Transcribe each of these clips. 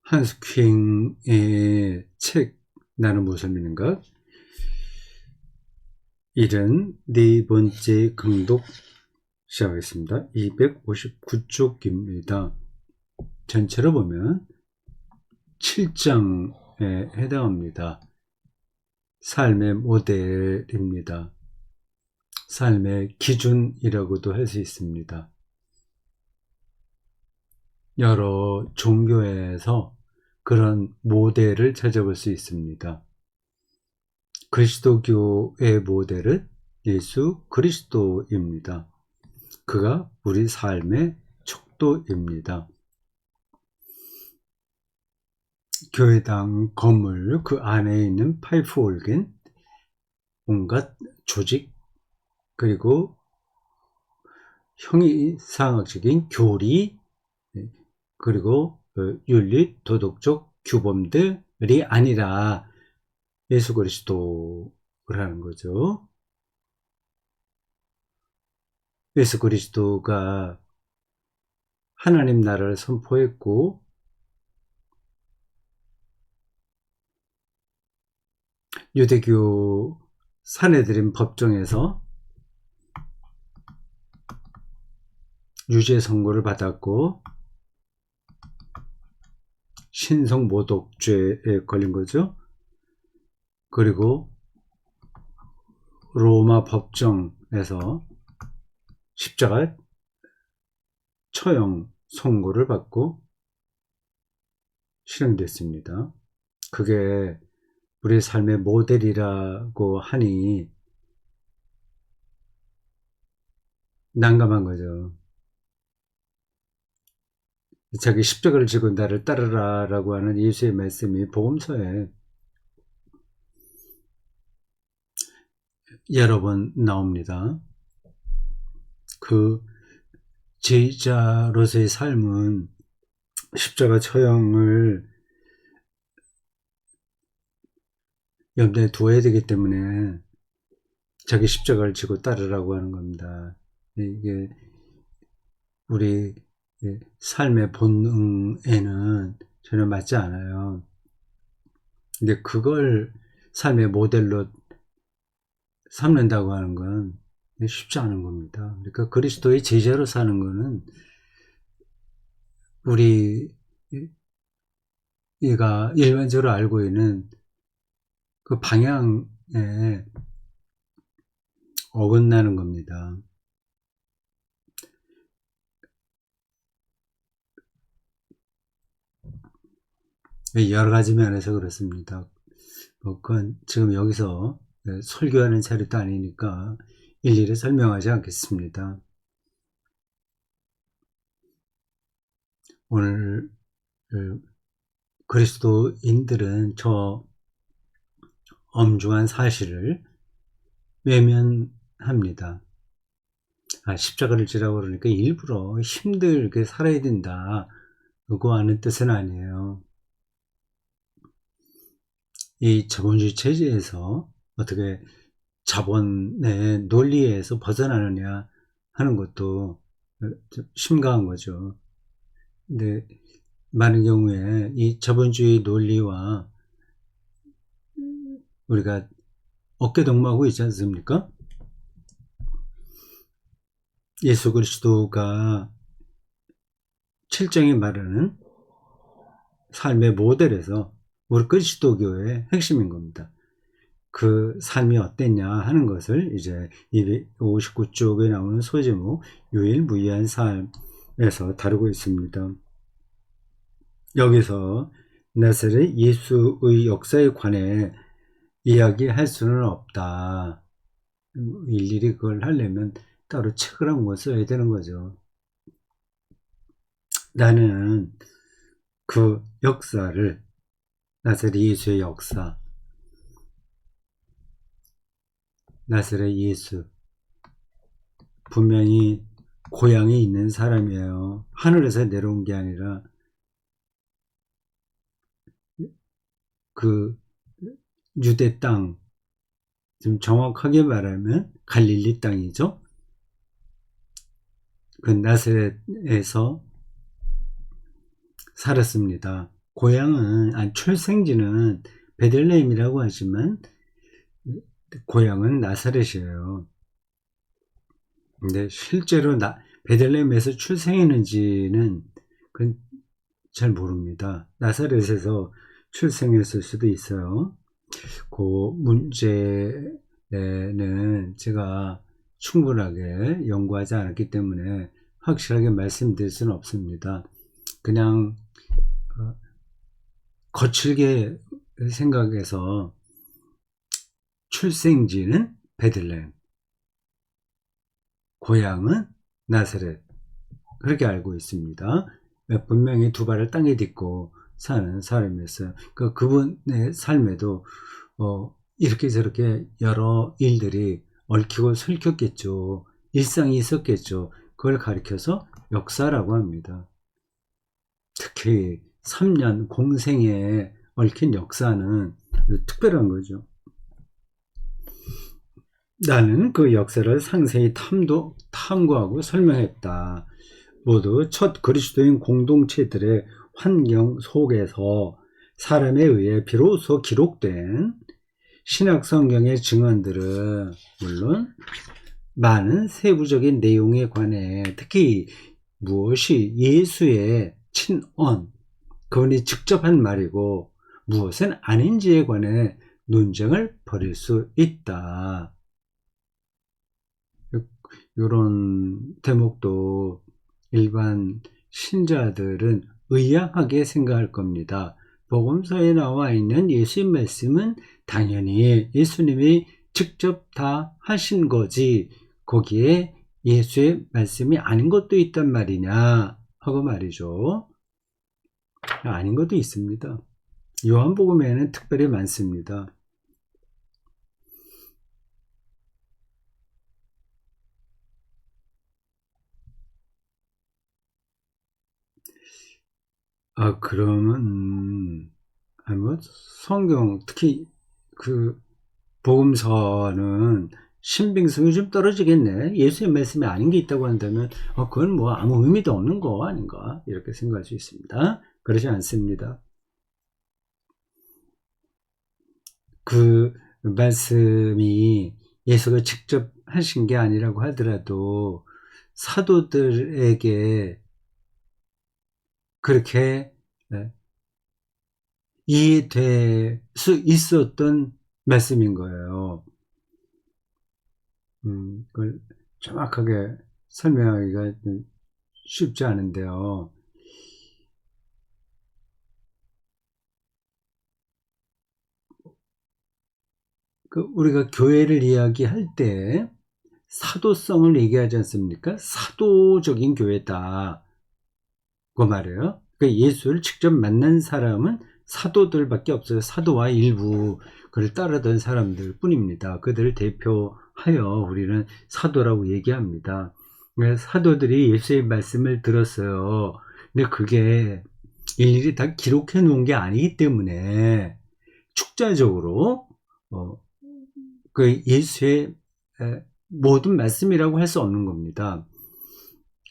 한스 킹의 책 나는 무엇을 믿는가? 74번째 강독 시작하겠습니다. 259쪽입니다. 전체로 보면 7장에 해당합니다. 삶의 모델입니다. 삶의 기준이라고도 할 수 있습니다. 여러 종교에서 그런 모델을 찾아볼 수 있습니다. 그리스도교의 모델은 예수 그리스도입니다. 그가 우리 삶의 척도입니다. 교회당 건물 그 안에 있는 파이프 올겐, 온갖 조직, 그리고 형이상학적인 교리, 그리고 윤리, 도덕적 규범들이 아니라 예수 그리스도라는 거죠. 예수 그리스도가 하나님 나라를 선포했고 유대교 사내들인 법정에서 유죄 선고를 받았고 신성모독죄에 걸린 거죠. 그리고 로마 법정에서 십자가 처형 선고를 받고 실행됐습니다. 그게 우리 삶의 모델이라고 하니 난감한 거죠. 자기 십자가를 지고 나를 따르라 라고 하는 예수의 말씀이 복음서에 여러 번 나옵니다. 그 제자로서의 삶은 십자가 처형을 염두에 두어야 되기 때문에 자기 십자가를 지고 따르라고 하는 겁니다. 이게 우리 삶의 본능에는 전혀 맞지 않아요. 근데 그걸 삶의 모델로 삼는다고 하는 건 쉽지 않은 겁니다. 그러니까 그리스도의 제자로 사는 거는 우리가 일반적으로 알고 있는 그 방향에 어긋나는 겁니다. 여러 가지 면에서 그렇습니다. 그건 지금 여기서 설교하는 자리도 아니니까 일일이 설명하지 않겠습니다. 오늘 그리스도인들은 저 엄중한 사실을 외면합니다. 십자가를 지라고 그러니까 일부러 힘들게 살아야 된다, 그거 하는 뜻은 아니에요. 이 자본주의 체제에서 어떻게 자본의 논리에서 벗어나느냐 하는 것도 좀 심각한 거죠. 근데 많은 경우에 이 자본주의 논리와 우리가 어깨동무하고 있지 않습니까? 예수 그리스도가 7장에 말하는 삶의 모델에서 우리 그리스도교의 핵심인 겁니다. 그 삶이 어땠냐 하는 것을 이제 259쪽에 나오는 소제목 유일무이한 삶에서 다루고 있습니다. 여기서 나사렛 예수의 역사에 관해 이야기할 수는 없다. 일일이 그걸 하려면 따로 책을 한 권 써야 되는 거죠. 나는 그 역사를, 나사렛 예수의 역사, 나사렛 예수 분명히 고향이 있는 사람이에요. 하늘에서 내려온 게 아니라 그 유대 땅, 좀 정확하게 말하면 갈릴리 땅이죠. 그 나사렛에서 살았습니다. 출생지는 베들레헴이라고 하지만 고향은 나사렛이에요. 근데 실제로 베들레헴에서 출생했는지는 그건 잘 모릅니다. 나사렛에서 출생했을 수도 있어요. 그 문제는 제가 충분하게 연구하지 않았기 때문에 확실하게 말씀드릴 수는 없습니다. 그냥 거칠게 생각해서 출생지는 베들레헴, 고향은 나사렛, 그렇게 알고 있습니다. 분명히 두 발을 땅에 딛고 사는 사람이었어요. 그분의 삶에도 이렇게 저렇게 여러 일들이 얽히고 설켰겠죠. 일상이 있었겠죠. 그걸 가리켜서 역사라고 합니다. 특히 3년 공생에 얽힌 역사는 특별한 거죠. 나는 그 역사를 상세히 탐구하고 설명했다. 모두 첫 그리스도인 공동체들의 환경 속에서 사람에 의해 비로소 기록된 신약 성경의 증언들은 물론 많은 세부적인 내용에 관해 특히 무엇이 예수의 친언, 그분이 직접 한 말이고 무엇은 아닌지에 관해 논쟁을 벌일 수 있다. 이런 대목도 일반 신자들은 의아하게 생각할 겁니다. 복음서에 나와 있는 예수의 말씀은 당연히 예수님이 직접 다 하신 거지 거기에 예수의 말씀이 아닌 것도 있단 말이냐 하고 말이죠. 아닌 것도 있습니다. 요한복음에는 특별히 많습니다. 그러면 뭐 성경 특히 그 복음서는 신빙성이 좀 떨어지겠네. 예수의 말씀이 아닌 게 있다고 한다면 그건 뭐 아무 의미도 없는 거 아닌가 이렇게 생각할 수 있습니다. 그렇지 않습니다. 그 말씀이 예수가 직접 하신 게 아니라고 하더라도 사도들에게 그렇게 이해될 수 있었던 말씀인 거예요. 그걸 정확하게 설명하기가 쉽지 않은데요. 우리가 교회를 이야기할 때 사도성을 얘기하지 않습니까? 사도적인 교회다. 그 말이에요. 예수를 직접 만난 사람은 사도들밖에 없어요. 사도와 일부 그를 따르던 사람들 뿐입니다. 그들을 대표하여 우리는 사도라고 얘기합니다. 사도들이 예수의 말씀을 들었어요. 근데 그게 일일이 다 기록해 놓은 게 아니기 때문에 축자적으로 그 예수의 모든 말씀이라고 할 수 없는 겁니다.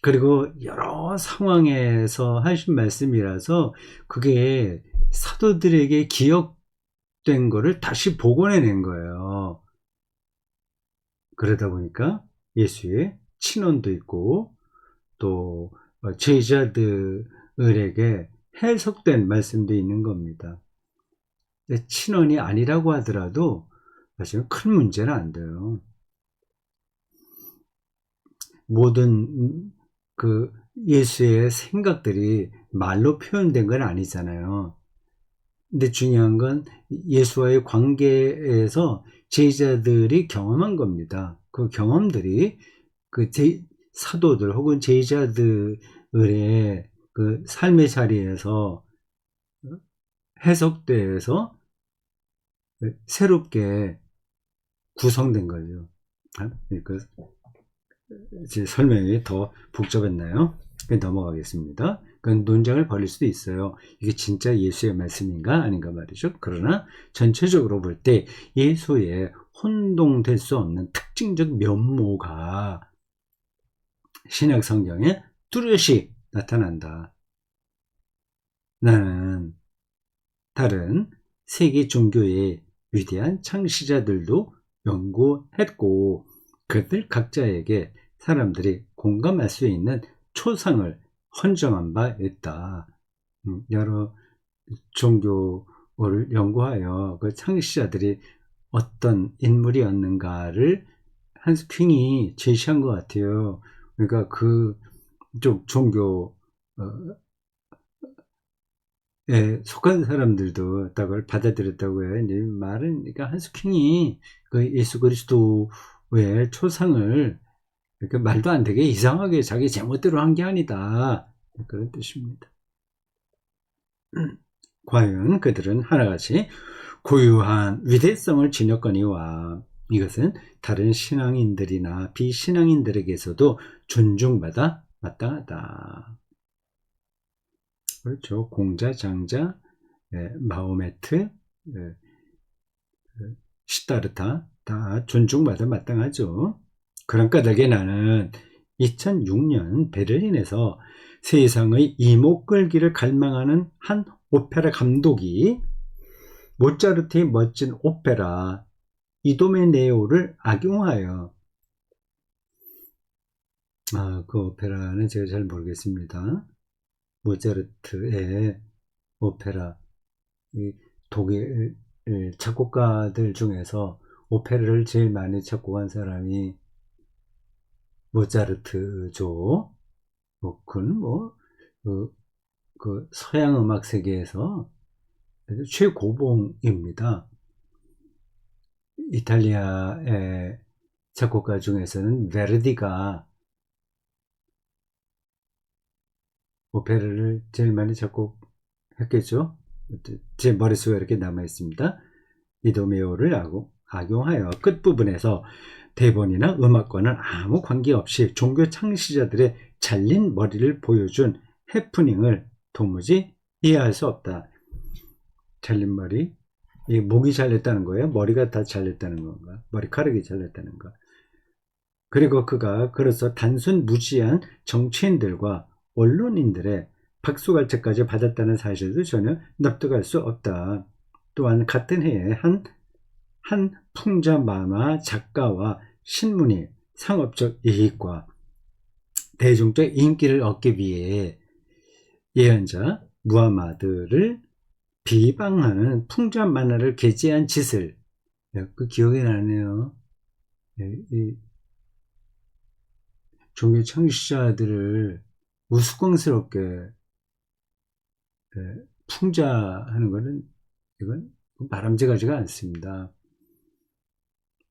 그리고 여러 상황에서 하신 말씀이라서 그게 사도들에게 기억된 거를 다시 복원해낸 거예요. 그러다 보니까 예수의 친언도 있고 또 제자들에게 해석된 말씀도 있는 겁니다. 친언이 아니라고 하더라도 사실은 큰 문제는 안 돼요. 모든 그 예수의 생각들이 말로 표현된 건 아니잖아요. 근데 중요한 건 예수와의 관계에서 제자들이 경험한 겁니다. 그 경험들이 그 사도들 혹은 제자들의 그 삶의 자리에서 해석돼서 새롭게 구성된 거죠. 그러니까 제 설명이 더 복잡했나요? 넘어가겠습니다. 논쟁을 벌일 수도 있어요. 이게 진짜 예수의 말씀인가 아닌가 말이죠. 그러나 전체적으로 볼 때 예수의 혼동될 수 없는 특징적 면모가 신약 성경에 뚜렷이 나타난다. 나는 다른 세계 종교의 위대한 창시자들도 연구했고 그들 각자에게 사람들이 공감할 수 있는 초상을 헌정한 바 있다. 여러 종교를 연구하여 그 창시자들이 어떤 인물이었는가를 한스 킹이 제시한 것 같아요. 그러니까 그쪽 종교에 속한 사람들도 그걸 받아들였다고 해요. 이제 말은, 그러니까 한스 킹이 그 예수 그리스도의 초상을 이렇게 말도 안 되게 이상하게 자기 제멋대로 한 게 아니다. 그런 뜻입니다. 과연 그들은 하나같이 고유한 위대성을 지녔거니와 이것은 다른 신앙인들이나 비신앙인들에게서도 존중받아 마땅하다. 그렇죠. 공자, 장자, 마호메트, 시다르타 다 존중받아 마땅하죠. 그런 까닭에 나는 2006년 베를린에서 세상의 이목끌기를 갈망하는 한 오페라 감독이 모차르트의 멋진 오페라 이도메네오를 악용하여 그 오페라는 제가 잘 모르겠습니다. 모차르트의 오페라, 독일 작곡가들 중에서 오페라를 제일 많이 작곡한 사람이 모차르트죠. 그는 그 서양 음악 세계에서 최고봉입니다. 이탈리아의 작곡가 중에서는 베르디가 오페라를 제일 많이 작곡했겠죠. 제 머릿속에 이렇게 남아 있습니다. 이도메오를 악용하여 끝부분에서 대본이나 음악과는 아무 관계없이 종교 창시자들의 잘린 머리를 보여준 해프닝을 도무지 이해할 수 없다. 잘린 머리? 이 목이 잘렸다는 거예요? 머리가 다 잘렸다는 건가? 머리카락이 잘렸다는 가 그리고 그가 그래서 단순 무지한 정치인들과 언론인들의 박수갈채까지 받았다는 사실도 전혀 납득할 수 없다. 또한 같은 해에 한 풍자 만화 작가와 신문이 상업적 이익과 대중적 인기를 얻기 위해 예언자 무하마드를 비방하는 풍자 만화를 게재한 짓을 그 기억이 나네요. 이 종교 창시자들을 우스꽝스럽게 풍자하는 것은 이건 바람직하지가 않습니다.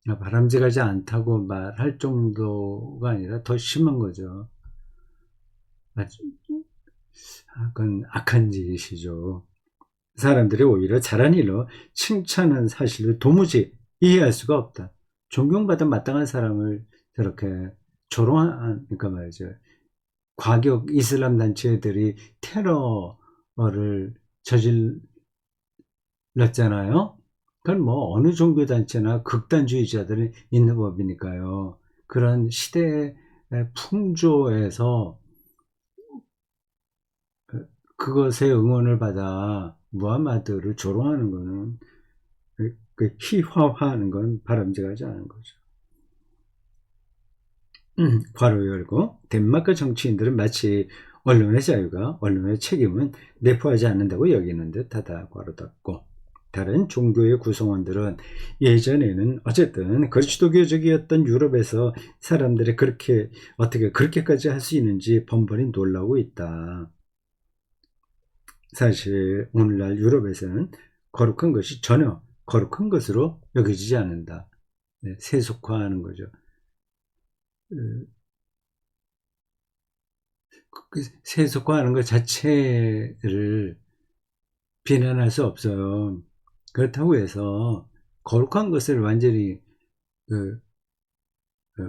바람직하지 않다고 말할 정도가 아니라 더 심한 거죠. 그건 악한 짓이죠. 사람들이 오히려 잘한 일로 칭찬한 사실을 도무지 이해할 수가 없다. 존경받아 마땅한 사람을 저렇게 그러니까 말이죠. 과격 이슬람 단체들이 테러를 저질렀잖아요. 그건 어느 종교 단체나 극단주의자들이 있는 법이니까요. 그런 시대의 풍조에서 그것에 응원을 받아 무하마드를 조롱하는 것은 희화화하는 건 바람직하지 않은 거죠. 괄호 열고 덴마크 정치인들은 마치 언론의 자유가 언론의 책임은 내포하지 않는다고 여기는 듯하다. 괄호 닫고 다른 종교의 구성원들은 예전에는 어쨌든 그리스도교적이었던 유럽에서 사람들이 어떻게 그렇게까지 할 수 있는지 번번이 놀라고 있다. 사실 오늘날 유럽에서는 거룩한 것이 전혀 거룩한 것으로 여겨지지 않는다. 세속화하는 거죠. 세속화하는 것 자체를 비난할 수 없어요. 그렇다고 해서 거룩한 것을 완전히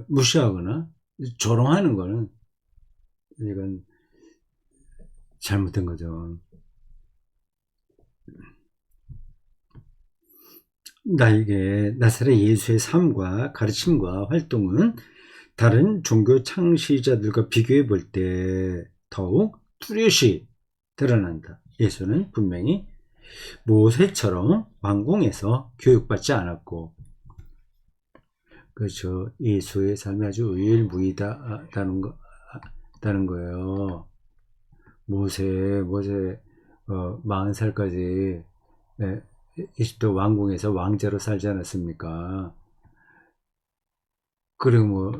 무시하거나 조롱하는 것은 이건 잘못된 거죠. 나사렛 예수의 삶과 가르침과 활동은 다른 종교 창시자들과 비교해 볼 때 더욱 뚜렷이 드러난다. 예수는 분명히 모세처럼 왕궁에서 교육받지 않았고, 그렇죠. 예수의 삶이 아주 유일무이하다는 거예요. 모세 40살까지 이집트 왕궁에서 왕자로 살지 않았습니까? 그리고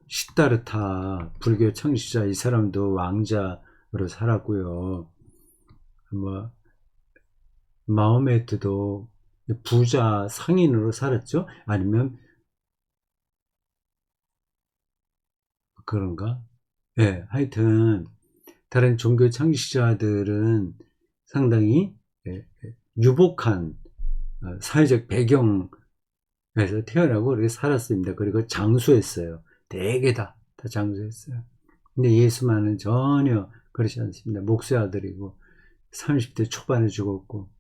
시다르타 불교 창시자, 이 사람도 왕자로 살았고요. 마호메트도 부자 상인으로 살았죠. 아니면 그런가? 예, 하여튼 다른 종교 창시자들은 상당히 유복한 사회적 배경에서 태어나고 그렇게 살았습니다. 그리고 장수했어요. 대개 다 장수했어요. 근데 예수만은 전혀 그렇지 않습니다. 목수 아들이고 30대 초반에 죽었고,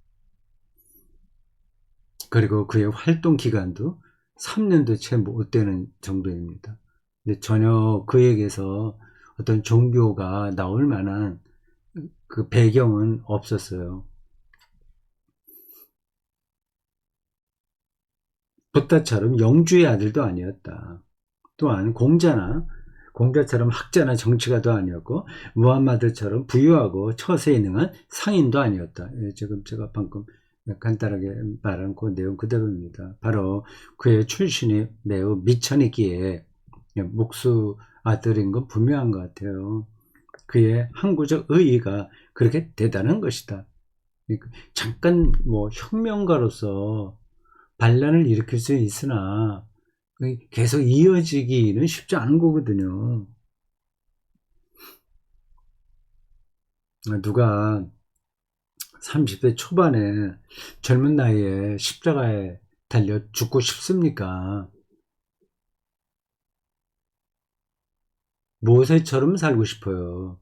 그리고 그의 활동 기간도 3년도 채 못 되는 정도입니다. 근데 전혀 그에게서 어떤 종교가 나올 만한 그 배경은 없었어요. 부다처럼 영주의 아들도 아니었다. 또한 공자처럼 학자나 정치가도 아니었고, 무함마드처럼 부유하고 처세에 능한 상인도 아니었다. 지금 제가 방금 간단하게 말한 그 내용 그대로입니다. 바로 그의 출신이 매우 미천했기에 목수 아들인 건 분명한 것 같아요. 그의 항구적 의의가 그렇게 대단한 것이다. 잠깐 혁명가로서 반란을 일으킬 수 있으나 계속 이어지기는 쉽지 않은 거거든요. 누가 30대 초반에 젊은 나이에 십자가에 달려 죽고 싶습니까? 모세처럼 살고 싶어요.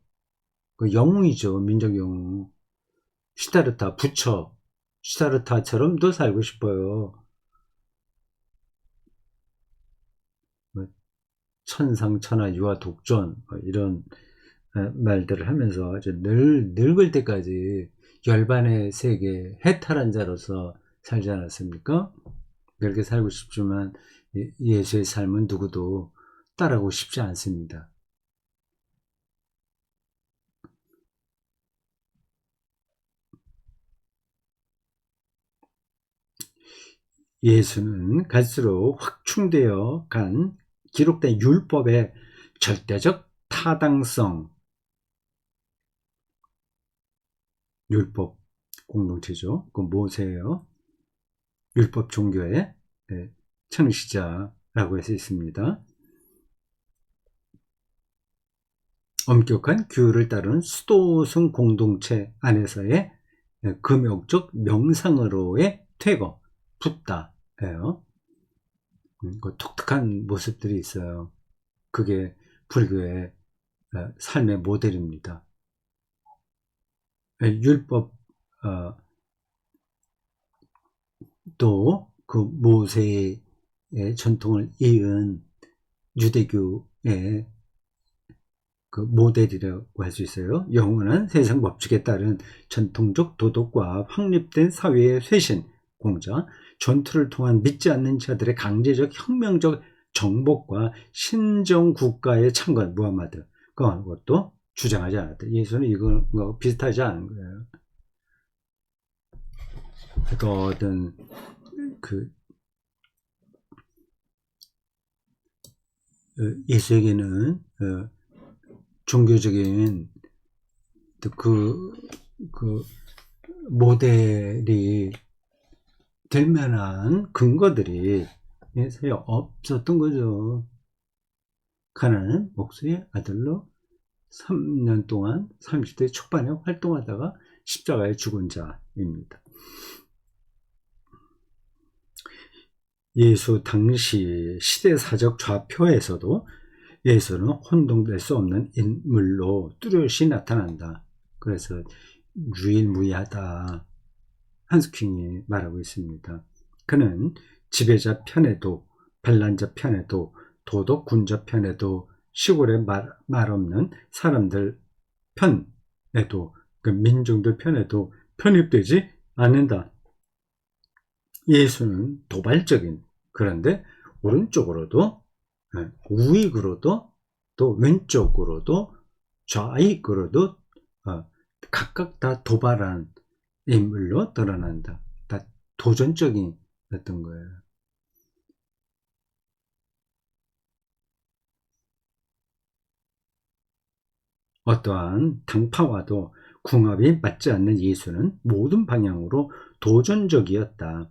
그 영웅이죠. 민족 영웅. 시다르타 부처 시다르타처럼도 살고 싶어요. 천상천하 유아 독존 이런 말들을 하면서 늙을 때까지 열반의 세계 해탈한 자로서 살지 않았습니까? 그렇게 살고 싶지만 예수의 삶은 누구도 따라가고 싶지 않습니다. 예수는 갈수록 확충되어 간 기록된 율법의 절대적 타당성, 율법 공동체죠. 그 모세예요. 율법 종교의 창시자라고 할 수 있습니다. 엄격한 규율을 따르는 수도승 공동체 안에서의 금욕적 명상으로의 퇴거, 붓다예요. 그 독특한 모습들이 있어요. 그게 불교의 삶의 모델입니다. 율법 또 그 모세의 전통을 이은 유대교의 그 모델이라고 할 수 있어요. 영원한 세상 법칙에 따른 전통적 도덕과 확립된 사회의 쇄신, 공자, 전투를 통한 믿지 않는 자들의 강제적 혁명적 정복과 신정국가의 창건, 무함마드, 그것도 주장하지 않았다. 예수는 이거 비슷하지 않은 거예요. 그러니까 어떤 예수에게는 종교적인 그 모델이 될 만한 근거들이 없었던 거죠. 가나안은 목수의 아들로 3년 동안 30대 초반에 활동하다가 십자가에 죽은 자입니다. 예수 당시 시대사적 좌표에서도 예수는 혼동될 수 없는 인물로 뚜렷이 나타난다. 그래서 유일무이하다. 한스킹이 말하고 있습니다. 그는 지배자 편에도 반란자 편에도 도덕군자 편에도 시골에 말 없는 사람들 편에도 그 민중들 편에도 편입되지 않는다. 예수는 도발적인, 그런데 오른쪽으로도, 우익으로도, 또 왼쪽으로도, 좌익으로도 각각 다 도발한 인물로 드러난다. 다 도전적인 어떤 거예요. 어떠한 당파와도 궁합이 맞지 않는 예수는 모든 방향으로 도전적이었다.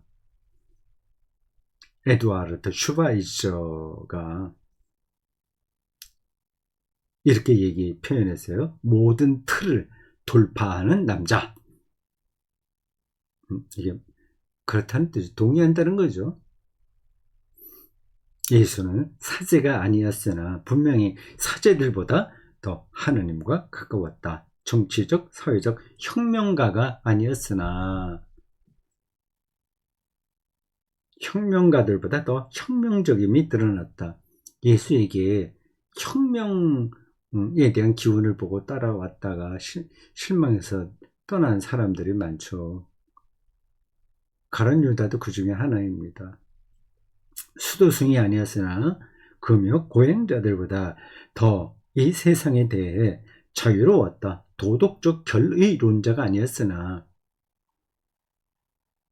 에두아르트 슈바이처가 이렇게 표현했어요. 모든 틀을 돌파하는 남자. 이게 그렇다는 뜻이 동의한다는 거죠. 예수는 사제가 아니었으나 분명히 사제들보다 더 하느님과 가까웠다. 정치적, 사회적 혁명가가 아니었으나 혁명가들보다 더 혁명적임이 드러났다. 예수에게 혁명에 대한 기운을 보고 따라왔다가 실망해서 떠난 사람들이 많죠. 가룟 유다도 그 중에 하나입니다. 수도승이 아니었으나 금욕 고행자들보다 더 이 세상에 대해 자유로웠다. 도덕적 결의론자가 아니었으나,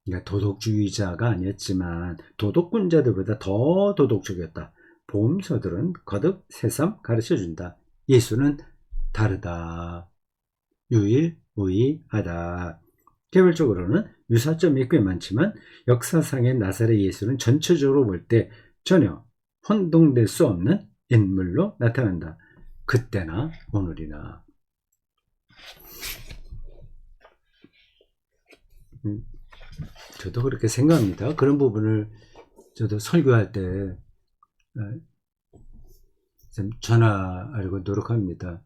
그러니까 도덕주의자가 아니었지만 도덕군자들보다 더 도덕적이었다. 보험서들은 거듭 새삼 가르쳐준다. 예수는 다르다. 유일무이하다. 개별적으로는 유사점이 꽤 많지만 역사상의 나사렛 예수는 전체적으로 볼 때 전혀 혼동될 수 없는 인물로 나타난다. 그때나 오늘이나. 저도 그렇게 생각합니다. 그런 부분을 저도 설교할 때 전하려고 노력합니다.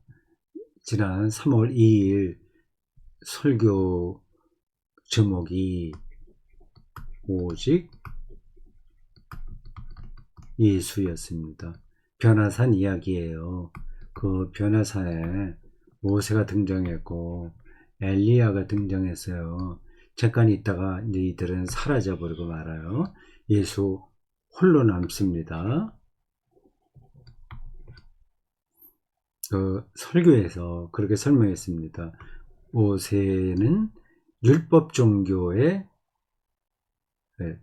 지난 3월 2일 설교 제목이 오직 예수였습니다. 변화산 이야기예요. 그 변화산에 모세가 등장했고 엘리야가 등장했어요. 잠깐 있다가 이제 이들은 사라져버리고 말아요. 예수 홀로 남습니다. 그 설교에서 그렇게 설명했습니다. 모세는 율법 종교의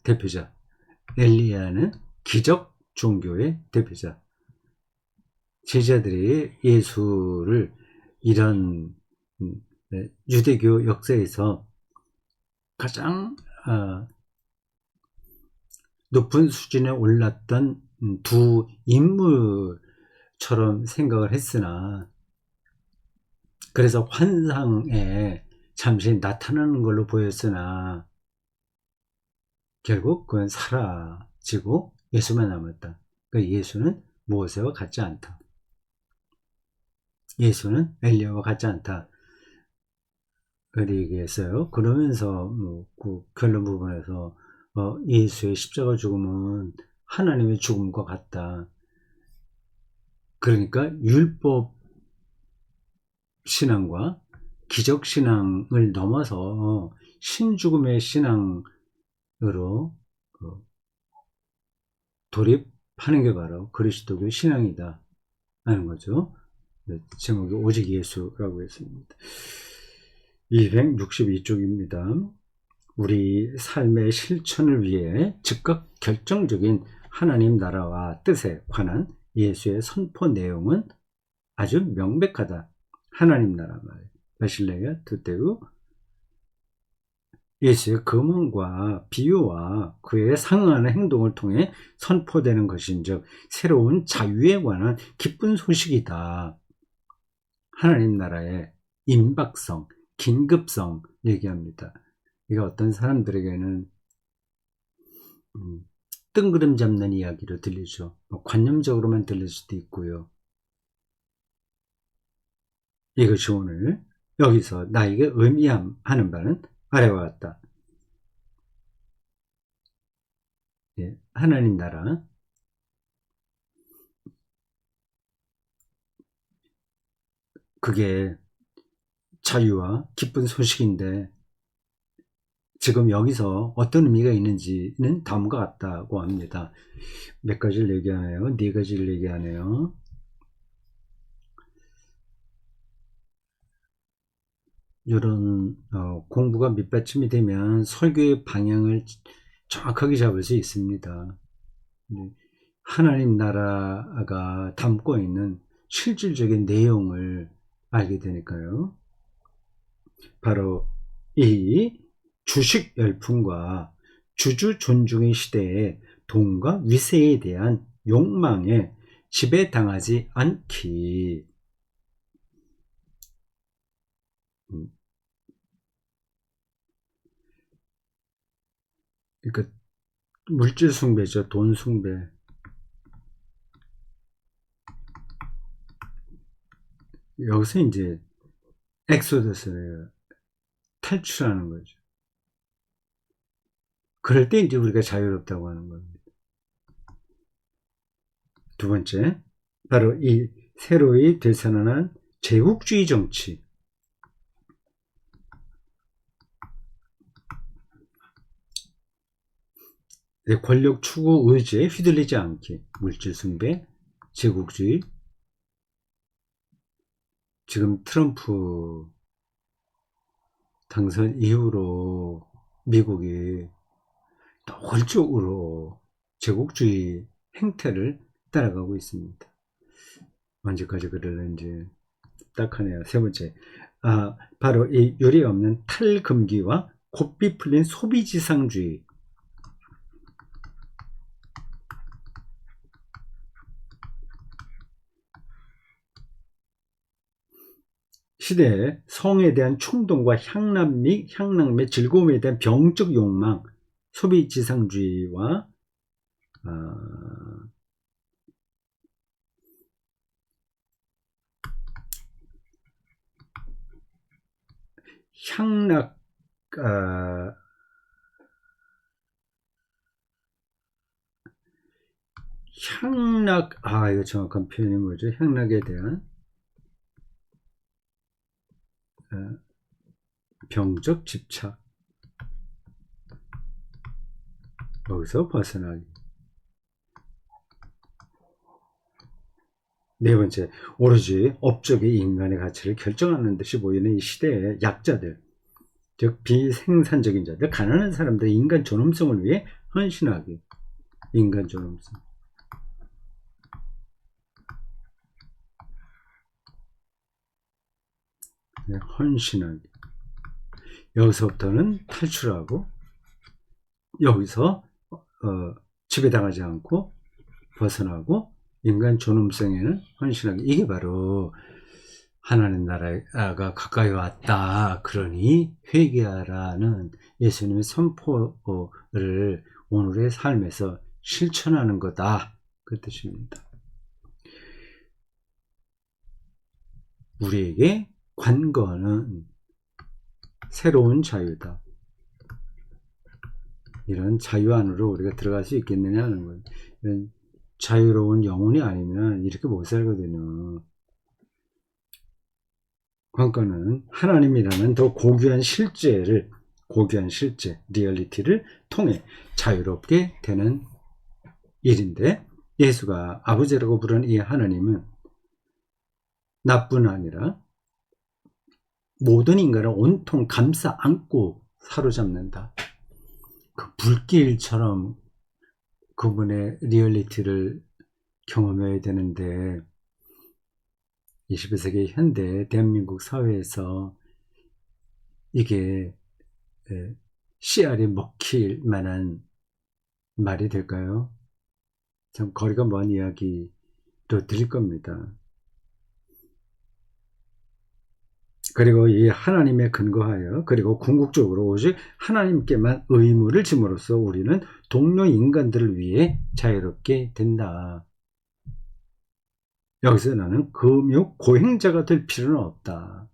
대표자, 엘리야는 기적 종교의 대표자. 제자들이 예수를 이런 유대교 역사에서 가장 높은 수준에 올랐던 두 인물처럼 생각을 했으나, 그래서 환상에 잠시 나타나는 걸로 보였으나 결국 그건 사라지고 예수만 남았다. 그러니까 예수는 모세와 같지 않다. 예수는 엘리야와 같지 않다. 그렇게 얘기했어요. 그러면서 그 결론 부분에서 예수의 십자가 죽음은 하나님의 죽음과 같다. 그러니까 율법 신앙과 기적 신앙을 넘어서 신죽음의 신앙으로 돌입하는 게 바로 그리스도교 신앙이다 하는 거죠. 제목이 오직 예수라고 했습니다. 262쪽입니다. 우리 삶의 실천을 위해 즉각 결정적인 하나님 나라와 뜻에 관한 예수의 선포 내용은 아주 명백하다. 하나님 나라 말 바실레야 두테우, 예수의 금언과 비유와 그에 상응하는 행동을 통해 선포되는 것인즉 새로운 자유에 관한 기쁜 소식이다. 하나님 나라의 임박성, 긴급성 얘기합니다. 이게 어떤 사람들에게는 뜬구름 잡는 이야기로 들리죠. 관념적으로만 들릴 수도 있고요. 이것이 오늘 여기서 나에게 의미하는 바는 아래와 같다. 하나님 나라, 그게 자유와 기쁜 소식인데 지금 여기서 어떤 의미가 있는지는 다음과 같다고 합니다. 몇 가지를 얘기하네요. 네 가지를 얘기하네요. 이런 공부가 밑받침이 되면 설교의 방향을 정확하게 잡을 수 있습니다. 하나님 나라가 담고 있는 실질적인 내용을 알게 되니까요. 바로 이 주식 열풍과 주주 존중의 시대에 돈과 위세에 대한 욕망에 지배당하지 않기. 그러니까 물질 숭배죠. 돈 숭배. 여기서 이제 엑소더스를 탈출하는 거죠. 그럴 때 이제 우리가 자유롭다고 하는 겁니다. 두 번째, 바로 이 새로이 되살아난 제국주의 정치. 권력 추구 의지에 휘둘리지 않기. 물질 숭배, 제국주의. 지금 트럼프 당선 이후로 미국이 노골적으로 제국주의 행태를 따라가고 있습니다. 언제까지 그럴는지 딱하네요. 세 번째, 바로 이 유례 없는 탈금기와 고삐 풀린 소비지상주의. 시대에 성에 대한 충동과 향락의 즐거움에 대한 병적 욕망, 소비지상주의와 향락, 이거 정확한 표현이 뭐죠? 향락에 대한 병적 집착. 여기서 벗어나기. 네 번째, 오로지 업적이 인간의 가치를 결정하는 듯이 보이는 이 시대의 약자들, 즉 비생산적인 자들, 가난한 사람들의 인간 존엄성을 위해 헌신하기. 인간 존엄성. 네, 헌신하기. 여기서부터는 탈출하고 여기서 지배당하지 않고 벗어나고 인간 존엄성에는 헌신하기. 이게 바로 하나님 나라가 가까이 왔다. 그러니 회개하라는 예수님의 선포를 오늘의 삶에서 실천하는 거다. 그 뜻입니다. 우리에게 관건은 새로운 자유다. 이런 자유 안으로 우리가 들어갈 수 있겠느냐 하는 거예요. 자유로운 영혼이 아니면 이렇게 못 살거든요. 관건은 하나님이라는 더 고귀한 실제, 리얼리티를 통해 자유롭게 되는 일인데, 예수가 아버지라고 부르는 이 하나님은 나뿐 아니라 모든 인간을 온통 감싸 안고 사로잡는다. 그 불길처럼 그분의 리얼리티를 경험해야 되는데 21세기 현대 대한민국 사회에서 이게 씨알이 먹힐 만한 말이 될까요? 참 거리가 먼 이야기로 들릴 겁니다. 그리고 이 하나님에 근거하여 그리고 궁극적으로 오직 하나님께만 의무를 짐으로써 우리는 동료 인간들을 위해 자유롭게 된다. 여기서 나는 금욕 고행자가 될 필요는 없다.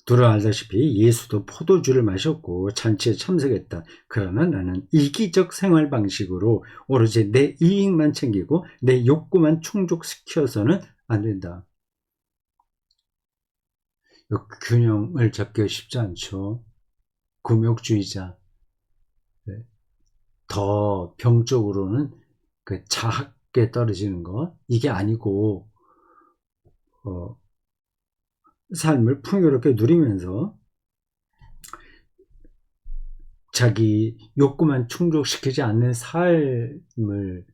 두루 알다시피 예수도 포도주를 마셨고 잔치에 참석했다. 그러나 나는 이기적 생활 방식으로 오로지 내 이익만 챙기고 내 욕구만 충족시켜서는 안 된다. 균형을 잡기가 쉽지 않죠. 금욕주의자. 네. 더 병적으로는 그 자학게 떨어지는 것, 이게 아니고 삶을 풍요롭게 누리면서 자기 욕구만 충족시키지 않는 삶을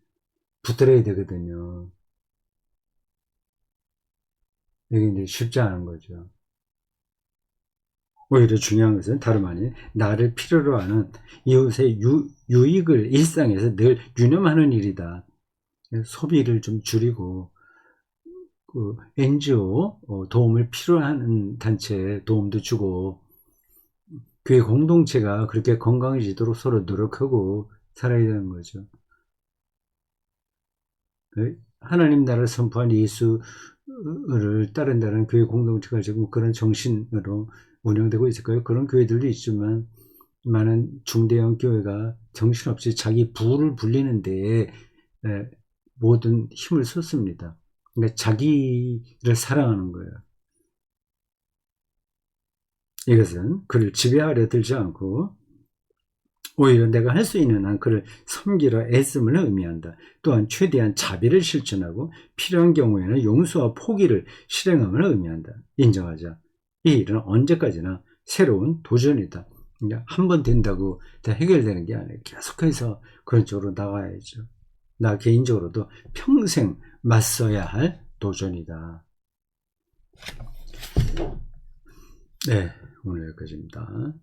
붙들어야 되거든요. 이게 이제 쉽지 않은 거죠. 오히려 중요한 것은 다름 아닌 나를 필요로 하는 이웃의 유익을 일상에서 늘 유념하는 일이다. 소비를 좀 줄이고 그 NGO 도움을 필요한 단체에 도움도 주고 교회 공동체가 그렇게 건강해지도록 서로 노력하고 살아야 되는 거죠. 하나님 나라를 선포한 예수를 따른다는 교회 공동체가 지금 그런 정신으로 운영되고 있을까요? 그런 교회들도 있지만 많은 중대형 교회가 정신없이 자기 부를 불리는 데에 모든 힘을 쏟습니다. 그러니까 자기를 사랑하는 거예요. 이것은 그를 지배하려 들지 않고 오히려 내가 할 수 있는 한 그를 섬기려 애씀을 의미한다. 또한 최대한 자비를 실천하고 필요한 경우에는 용서와 포기를 실행함을 의미한다. 인정하자. 이 일은 언제까지나 새로운 도전이다. 한 번 된다고 다 해결되는 게 아니라 계속해서 그런 쪽으로 나가야죠. 나 개인적으로도 평생 맞서야 할 도전이다. 네, 오늘 여기까지입니다.